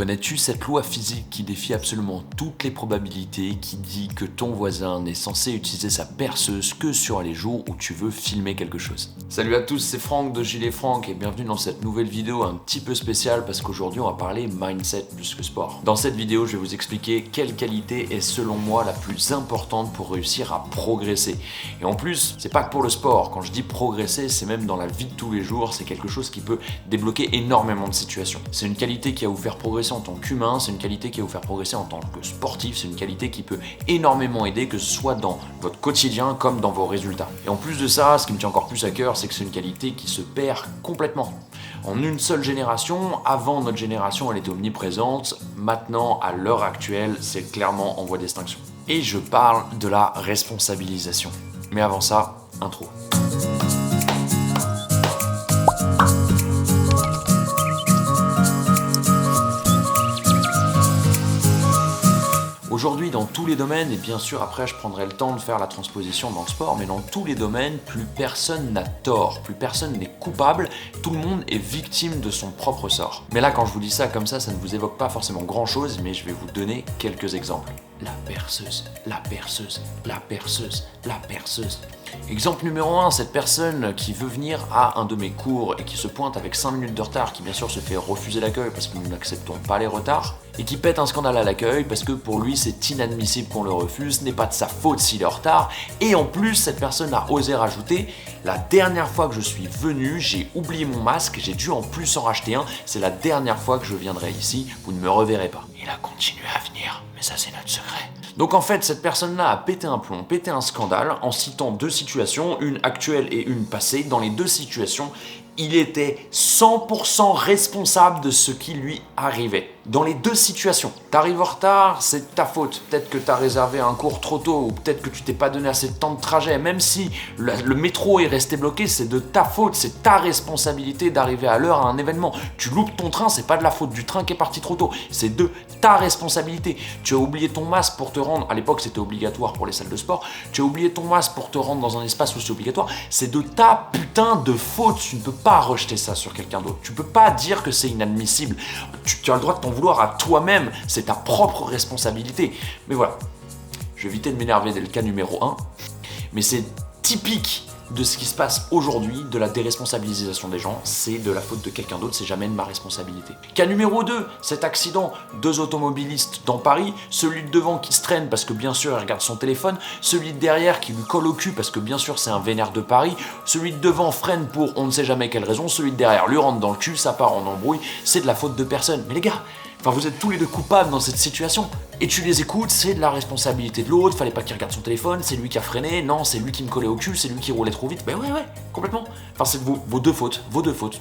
Connais-tu cette loi physique qui défie absolument toutes les probabilités, qui dit que ton voisin n'est censé utiliser sa perceuse que sur les jours où tu veux filmer quelque chose? Salut à tous, c'est Franck de Gilet Franck et bienvenue dans cette nouvelle vidéo un petit peu spéciale parce qu'aujourd'hui on va parler mindset plus que sport. Dans cette vidéo, je vais vous expliquer quelle qualité est selon moi la plus importante pour réussir à progresser. Et en plus, c'est pas que pour le sport. Quand je dis progresser, c'est même dans la vie de tous les jours, c'est quelque chose qui peut débloquer énormément de situations. C'est une qualité qui va vous faire progresser en tant qu'humain, c'est une qualité qui va vous faire progresser en tant que sportif, c'est une qualité qui peut énormément aider, que ce soit dans votre quotidien comme dans vos résultats. Et en plus de ça, ce qui me tient encore plus à cœur, c'est que c'est une qualité qui se perd complètement. En une seule génération, avant notre génération, elle était omniprésente, maintenant, à l'heure actuelle, c'est clairement en voie d'extinction. Et je parle de la responsabilisation. Mais avant ça, intro. Aujourd'hui, dans tous les domaines, et bien sûr après je prendrai le temps de faire la transposition dans le sport, mais dans tous les domaines, plus personne n'a tort, plus personne n'est coupable, tout le monde est victime de son propre sort. Mais là, quand je vous dis ça comme ça ne vous évoque pas forcément grand chose, mais je vais vous donner quelques exemples. La perceuse, la perceuse, la perceuse, la perceuse. Exemple numéro 1, cette personne qui veut venir à un de mes cours et qui se pointe avec 5 minutes de retard, qui bien sûr se fait refuser l'accueil parce que nous n'acceptons pas les retards, et qui pète un scandale à l'accueil parce que pour lui c'est inadmissible qu'on le refuse, ce n'est pas de sa faute s'il est en retard, et en plus cette personne a osé rajouter « La dernière fois que je suis venu, j'ai oublié mon masque, j'ai dû en plus en racheter un, c'est la dernière fois que je viendrai ici, vous ne me reverrez pas. » Il a continué à venir, mais ça c'est notre secret. Donc en fait, cette personne-là a pété un plomb, pété un scandale en citant deux situations, une actuelle et une passée. Dans les deux situations, il était 100% responsable de ce qui lui arrivait. Dans les deux situations, t'arrives en retard, c'est ta faute. Peut-être que t'as réservé un cours trop tôt, ou peut-être que tu t'es pas donné assez de temps de trajet. Même si le métro est resté bloqué, c'est de ta faute, c'est ta responsabilité d'arriver à l'heure à un événement. Tu loupes ton train, c'est pas de la faute du train qui est parti trop tôt, c'est de ta responsabilité. Tu as oublié ton masque pour te rendre, à l'époque c'était obligatoire pour les salles de sport, tu as oublié ton masque pour te rendre dans un espace où c'est obligatoire, c'est de ta putain de faute. Tu ne peux pas rejeter ça sur quelqu'un d'autre. Tu peux pas dire que c'est inadmissible. Tu as le droit de t'en vouloir à toi-même. C'est ta propre responsabilité. Mais voilà. Je vais éviter de m'énerver dès le cas numéro 1. Mais c'est typique de ce qui se passe aujourd'hui, de la déresponsabilisation des gens, c'est de la faute de quelqu'un d'autre, c'est jamais de ma responsabilité. Cas numéro 2, cet accident, 2 automobilistes dans Paris, celui de devant qui se traîne parce que bien sûr il regarde son téléphone, celui de derrière qui lui colle au cul parce que bien sûr c'est un vénère de Paris, celui de devant freine pour on ne sait jamais quelle raison, celui de derrière lui rentre dans le cul, ça part en embrouille, c'est de la faute de personne. Mais les gars, vous êtes tous les deux coupables dans cette situation. Et tu les écoutes, c'est de la responsabilité de l'autre, fallait pas qu'il regarde son téléphone, c'est lui qui a freiné, non, c'est lui qui me collait au cul, c'est lui qui roulait trop vite. Ben ouais, complètement. C'est vos deux fautes,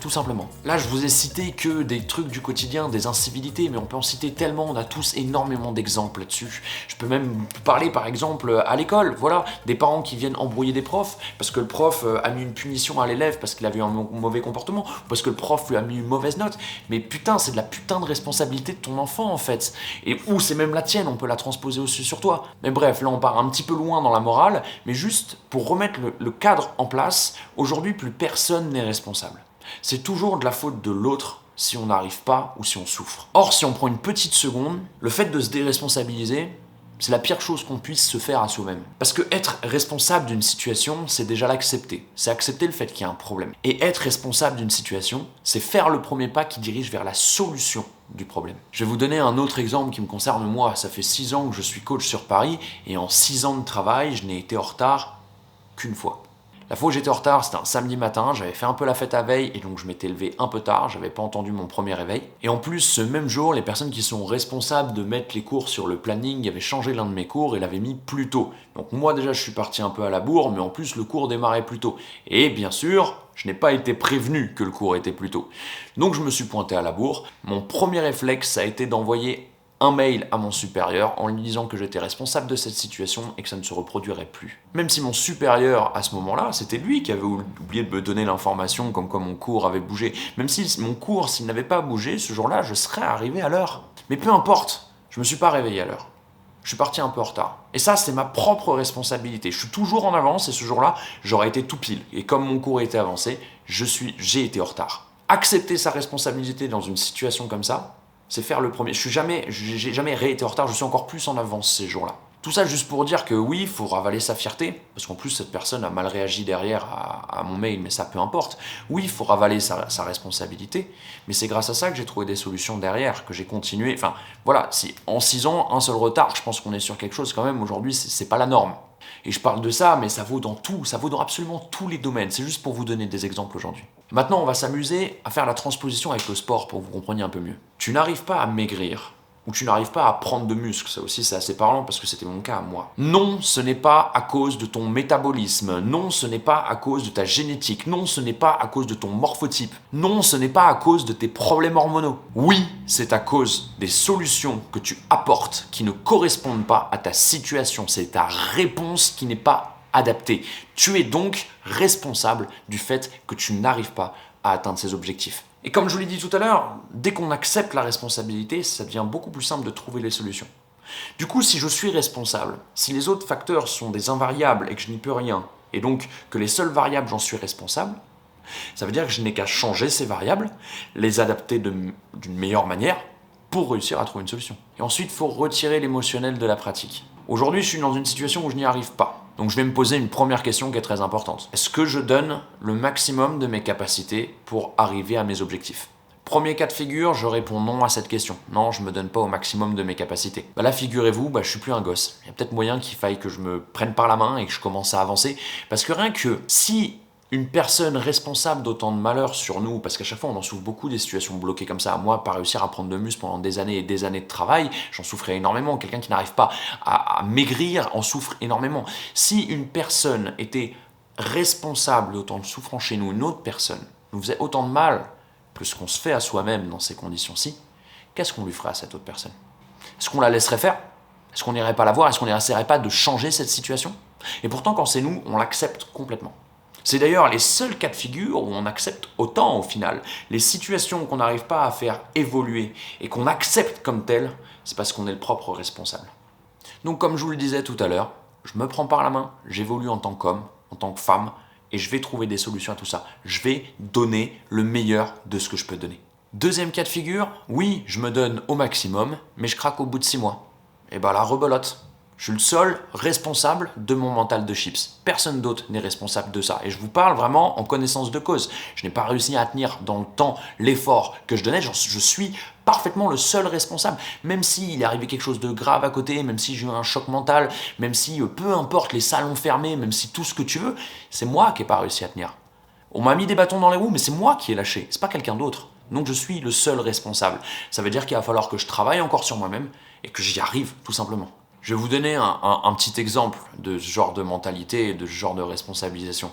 tout simplement. Là, je vous ai cité que des trucs du quotidien, des incivilités, mais on peut en citer tellement, on a tous énormément d'exemples là-dessus. Je peux même parler, par exemple, à l'école, voilà, des parents qui viennent embrouiller des profs, parce que le prof a mis une punition à l'élève parce qu'il avait un mauvais comportement, parce que le prof lui a mis une mauvaise note. Mais putain, c'est de la putain de responsabilité de ton enfant, en fait. Ou c'est même la tienne, on peut la transposer aussi sur toi. Mais bref, là on part un petit peu loin dans la morale, mais juste pour remettre le cadre en place, aujourd'hui plus personne n'est responsable. C'est toujours de la faute de l'autre si on n'arrive pas ou si on souffre. Or, si on prend une petite seconde, le fait de se déresponsabiliser, c'est la pire chose qu'on puisse se faire à soi-même. Parce que être responsable d'une situation, c'est déjà l'accepter. C'est accepter le fait qu'il y a un problème. Et être responsable d'une situation, c'est faire le premier pas qui dirige vers la solution du problème. Je vais vous donner un autre exemple qui me concerne moi. Ça fait 6 ans que je suis coach sur Paris et en 6 ans de travail, je n'ai été en retard qu'une fois. La fois où j'étais en retard, c'était un samedi matin, j'avais fait un peu la fête à veille et donc je m'étais levé un peu tard, j'avais pas entendu mon premier réveil. Et en plus, ce même jour, les personnes qui sont responsables de mettre les cours sur le planning avaient changé l'un de mes cours et l'avaient mis plus tôt. Donc moi déjà, je suis parti un peu à la bourre, mais en plus, le cours démarrait plus tôt. Et bien sûr, je n'ai pas été prévenu que le cours était plus tôt. Donc je me suis pointé à la bourre. Mon premier réflexe, ça a été d'envoyer un mail à mon supérieur en lui disant que j'étais responsable de cette situation et que ça ne se reproduirait plus. Même si mon supérieur, à ce moment-là, c'était lui qui avait oublié de me donner l'information comme quoi mon cours avait bougé. Même si mon cours, s'il n'avait pas bougé, ce jour-là, je serais arrivé à l'heure. Mais peu importe, je me suis pas réveillé à l'heure. Je suis parti un peu en retard. Et ça, c'est ma propre responsabilité. Je suis toujours en avance et ce jour-là, j'aurais été tout pile. Et comme mon cours était avancé, j'ai été en retard. Accepter sa responsabilité dans une situation comme ça, C'est faire le premier. J'ai jamais été en retard, je suis encore plus en avance ces jours-là. Tout ça juste pour dire que oui, il faut ravaler sa fierté, parce qu'en plus cette personne a mal réagi derrière à mon mail, mais ça peu importe. Oui, il faut ravaler sa responsabilité, mais c'est grâce à ça que j'ai trouvé des solutions derrière, que j'ai continué. Enfin voilà, si en 6 ans, un seul retard, je pense qu'on est sur quelque chose quand même, aujourd'hui, c'est pas la norme. Et je parle de ça, mais ça vaut dans tout, ça vaut dans absolument tous les domaines. C'est juste pour vous donner des exemples aujourd'hui. Maintenant, on va s'amuser à faire la transposition avec le sport pour que vous compreniez un peu mieux. Tu n'arrives pas à maigrir, ou tu n'arrives pas à prendre de muscle, ça aussi c'est assez parlant parce que c'était mon cas à moi. Non, ce n'est pas à cause de ton métabolisme, non, ce n'est pas à cause de ta génétique, non, ce n'est pas à cause de ton morphotype, non, ce n'est pas à cause de tes problèmes hormonaux. Oui, c'est à cause des solutions que tu apportes qui ne correspondent pas à ta situation, c'est ta réponse qui n'est pas adaptée. Tu es donc responsable du fait que tu n'arrives pas à atteindre ces objectifs. Et comme je vous l'ai dit tout à l'heure, dès qu'on accepte la responsabilité, ça devient beaucoup plus simple de trouver les solutions. Du coup, si je suis responsable, si les autres facteurs sont des invariables et que je n'y peux rien, et donc que les seules variables j'en suis responsable, ça veut dire que je n'ai qu'à changer ces variables, les adapter d'une meilleure manière pour réussir à trouver une solution. Et ensuite, il faut retirer l'émotionnel de la pratique. Aujourd'hui, je suis dans une situation où je n'y arrive pas. Donc je vais me poser une première question qui est très importante. Est-ce que je donne le maximum de mes capacités pour arriver à mes objectifs ? Premier cas de figure, je réponds non à cette question. Non, je ne me donne pas au maximum de mes capacités. Là, figurez-vous, je suis plus un gosse. Il y a peut-être moyen qu'il faille que je me prenne par la main et que je commence à avancer. Parce que rien que si une personne responsable d'autant de malheur sur nous, parce qu'à chaque fois on en souffre beaucoup des situations bloquées comme ça. Moi, pas réussir à prendre de muscle pendant des années et des années de travail, j'en souffrais énormément. Quelqu'un qui n'arrive pas à maigrir en souffre énormément. Si une personne était responsable d'autant de souffrance chez nous, une autre personne nous faisait autant de mal que ce qu'on se fait à soi-même dans ces conditions-ci, qu'est-ce qu'on lui ferait à cette autre personne ? Est-ce qu'on la laisserait faire ? Est-ce qu'on n'irait pas la voir ? Est-ce qu'on n'essaierait pas de changer cette situation ? Et pourtant, quand c'est nous, on l'accepte complètement. C'est d'ailleurs les seuls cas de figure où on accepte autant au final. Les situations qu'on n'arrive pas à faire évoluer et qu'on accepte comme telles, c'est parce qu'on est le propre responsable. Donc comme je vous le disais tout à l'heure, je me prends par la main, j'évolue en tant qu'homme, en tant que femme, et je vais trouver des solutions à tout ça. Je vais donner le meilleur de ce que je peux donner. Deuxième cas de figure, oui, je me donne au maximum, mais je craque au bout de 6 mois. Et là, rebelote. Je suis le seul responsable de mon mental de chips. Personne d'autre n'est responsable de ça. Et je vous parle vraiment en connaissance de cause. Je n'ai pas réussi à tenir dans le temps l'effort que je donnais. Je suis parfaitement le seul responsable. Même s'il est arrivé quelque chose de grave à côté, même si j'ai eu un choc mental, même si peu importe les salons fermés, même si tout ce que tu veux, c'est moi qui n'ai pas réussi à tenir. On m'a mis des bâtons dans les roues, mais c'est moi qui ai lâché. C'est pas quelqu'un d'autre. Donc je suis le seul responsable. Ça veut dire qu'il va falloir que je travaille encore sur moi-même et que j'y arrive, tout simplement. Je vais vous donner un petit exemple de ce genre de mentalité et de ce genre de responsabilisation.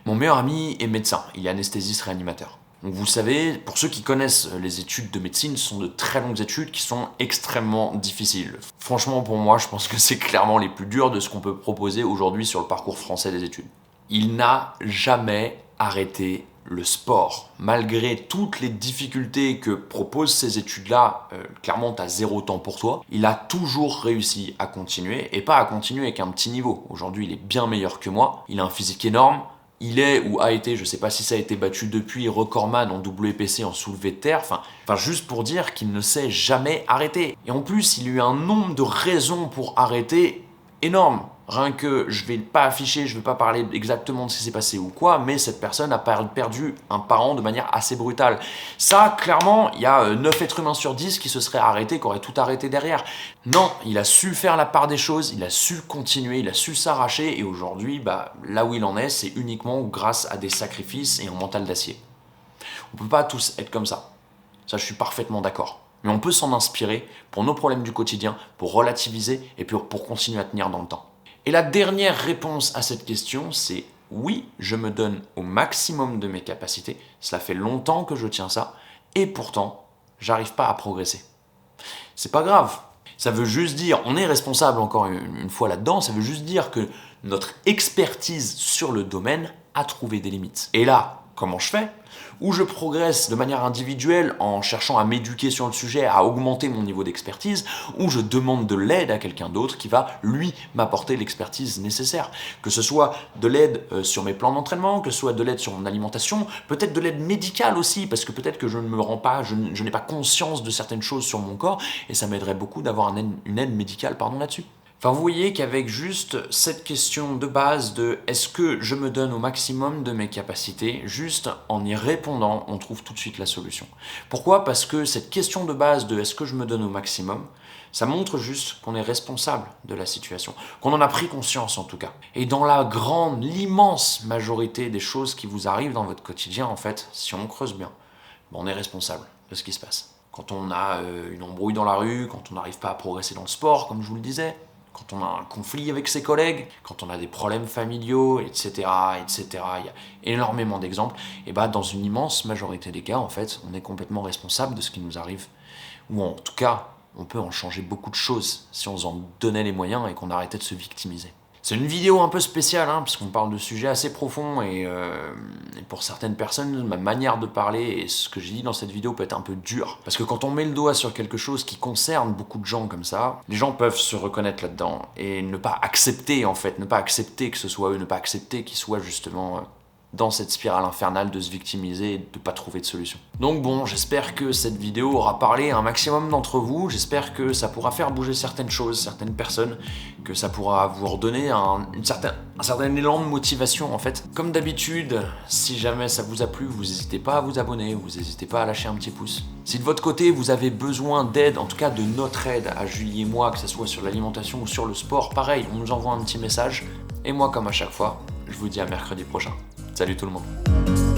Mon meilleur ami est médecin, il est anesthésiste réanimateur. Donc vous savez, pour ceux qui connaissent les études de médecine, ce sont de très longues études qui sont extrêmement difficiles. Franchement, pour moi, je pense que c'est clairement les plus dures de ce qu'on peut proposer aujourd'hui sur le parcours français des études. Il n'a jamais arrêté le sport. Malgré toutes les difficultés que proposent ces études-là, clairement, tu as 0 temps pour toi. Il a toujours réussi à continuer, et pas à continuer avec un petit niveau. Aujourd'hui, il est bien meilleur que moi. Il a un physique énorme. Il est ou a été, je ne sais pas si ça a été battu depuis, recordman en WPC en soulevé de terre. Enfin, juste pour dire qu'il ne s'est jamais arrêté. Et en plus, il a eu un nombre de raisons pour arrêter énorme. Rien que je vais pas afficher, je vais pas parler exactement de ce qui s'est passé ou quoi, mais cette personne a perdu un parent de manière assez brutale. Ça, clairement, il y a 9 êtres humains sur 10 qui se seraient arrêtés, qui auraient tout arrêté derrière. Non, il a su faire la part des choses, il a su continuer, il a su s'arracher, et aujourd'hui, là où il en est, c'est uniquement grâce à des sacrifices et un mental d'acier. On peut pas tous être comme ça. Ça, je suis parfaitement d'accord. Mais on peut s'en inspirer pour nos problèmes du quotidien, pour relativiser et pour continuer à tenir dans le temps. Et la dernière réponse à cette question, c'est oui, je me donne au maximum de mes capacités. Cela fait longtemps que je tiens ça et pourtant, j'arrive pas à progresser. C'est pas grave. Ça veut juste dire, on est responsable encore une fois là-dedans, ça veut juste dire que notre expertise sur le domaine a trouvé des limites. Et là, comment je fais, ou je progresse de manière individuelle en cherchant à m'éduquer sur le sujet, à augmenter mon niveau d'expertise, ou je demande de l'aide à quelqu'un d'autre qui va, lui, m'apporter l'expertise nécessaire. Que ce soit de l'aide sur mes plans d'entraînement, que ce soit de l'aide sur mon alimentation, peut-être de l'aide médicale aussi, parce que peut-être que je ne me rends pas, je n'ai pas conscience de certaines choses sur mon corps, et ça m'aiderait beaucoup d'avoir une aide médicale là-dessus. Enfin, vous voyez qu'avec juste cette question de base de est-ce que je me donne au maximum de mes capacités, juste en y répondant, on trouve tout de suite la solution. Pourquoi ? Parce que cette question de base de est-ce que je me donne au maximum, ça montre juste qu'on est responsable de la situation, qu'on en a pris conscience en tout cas. Et dans l'immense majorité des choses qui vous arrivent dans votre quotidien, en fait, si on creuse bien, on est responsable de ce qui se passe. Quand on a une embrouille dans la rue, quand on n'arrive pas à progresser dans le sport, comme je vous le disais, quand on a un conflit avec ses collègues, quand on a des problèmes familiaux, etc., etc., il y a énormément d'exemples, et dans une immense majorité des cas, en fait, on est complètement responsable de ce qui nous arrive. Ou en tout cas, on peut en changer beaucoup de choses si on s'en donnait les moyens et qu'on arrêtait de se victimiser. C'est une vidéo un peu spéciale, parce qu'on parle de sujets assez profonds et pour certaines personnes, ma manière de parler et ce que j'ai dit dans cette vidéo peut être un peu dur. Parce que quand on met le doigt sur quelque chose qui concerne beaucoup de gens comme ça, les gens peuvent se reconnaître là-dedans et ne pas accepter en fait, ne pas accepter que ce soit eux, ne pas accepter qu'ils soient justement dans cette spirale infernale de se victimiser et de ne pas trouver de solution. Donc bon, j'espère que cette vidéo aura parlé à un maximum d'entre vous, j'espère que ça pourra faire bouger certaines choses, certaines personnes, que ça pourra vous redonner un certain élan de motivation en fait. Comme d'habitude, si jamais ça vous a plu, vous n'hésitez pas à vous abonner, vous n'hésitez pas à lâcher un petit pouce. Si de votre côté vous avez besoin d'aide, en tout cas de notre aide à Julie et moi, que ce soit sur l'alimentation ou sur le sport, pareil, on nous envoie un petit message, et moi comme à chaque fois, je vous dis à mercredi prochain. Salut tout le monde.